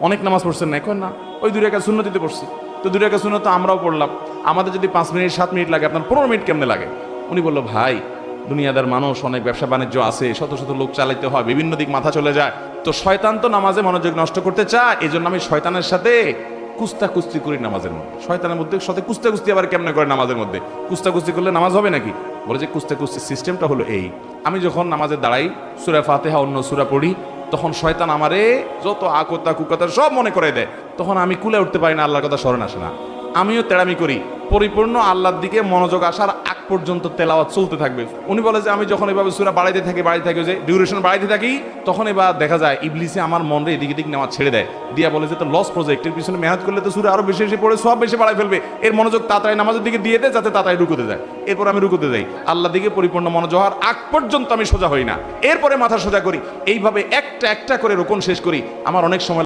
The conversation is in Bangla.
অনেক নামাজ পড়ছেন না? এখন না, ওই 2 রাকাত সুন্নতিতে পড়ছি। তো 2 রাকাত সুন্নত তো আমরাও পড়লাম, আমাদের যদি 5 মিনিট 7 মিনিট লাগে, আপনার 15 মিনিট কেমনে লাগে? উনি বলল, ভাই দুনিয়াদার মানুষ, অনেক ব্যবসা বাণিজ্য আছে, শত শত লোক চালাইতে হয়, বিভিন্ন দিক মাথা চলে যায়, তো শয়তান তো নামাজে মনোযোগ নষ্ট করতে চায়, এই জন্য আমি শয়তানের সাথে কুস্তাকুস্তি করি নামাজের মধ্যে। শয়তানের মধ্যে সাথে কুস্তাকুস্তি আবার কেমনে করে নামাজের মধ্যে? কুস্তাকুস্তি করলে নামাজ হবে নাকি? বলে যে কুস্তাকুস্তি সিস্টেমটা হলো এই, আমি যখন নামাজে দাঁড়াই, সূরা ফাতিহা অন্য সূরা পড়ি, তখন শয়তান আমারে যত আকতা কুকতা সব মনে করে দেয়, তখন আমি কুলে উঠতে পারি না, আল্লাহর কথা স্মরণ আসে না। আমিও তেড়ামি করি, পরিপূর্ণ আল্লাহর দিকে মনোযোগ আসার আগ পর্যন্ত তেলাওয়াত চলতে থাকবে। উনি বলে যে আমি যখন এভাবে সূরা বাড়াইতে থাকি যে ডিউরেশন বাড়াইতে থাকি, তখন এবার দেখা যায় ইবলিসে আমার মনরে এদিক এদিক নেওয়া ছেড়ে দেয়, দিয়া বলে যে তো লস প্রজেক্টের পিছনে মেহনত করলে তো সূরা আরো বেশি বেশি পড়ে সব বেশি বাড়াই ফেলবে, এর মনোযোগ তাড়াতাড়ি নামাজের দিকে দিয়ে দেয় যাতে তাড়াতাড়ি রুকুতে যায়। এরপর আমি রুকুতে যাই, আল্লাহ দিকে পরিপূর্ণ মনোযোগ হওয়ার আগ পর্যন্ত আমি সোজা হই না, এরপরে মাথা সোজা করি, এইভাবে একটা একটা করে রুকুন শেষ করি। আমার অনেক সময়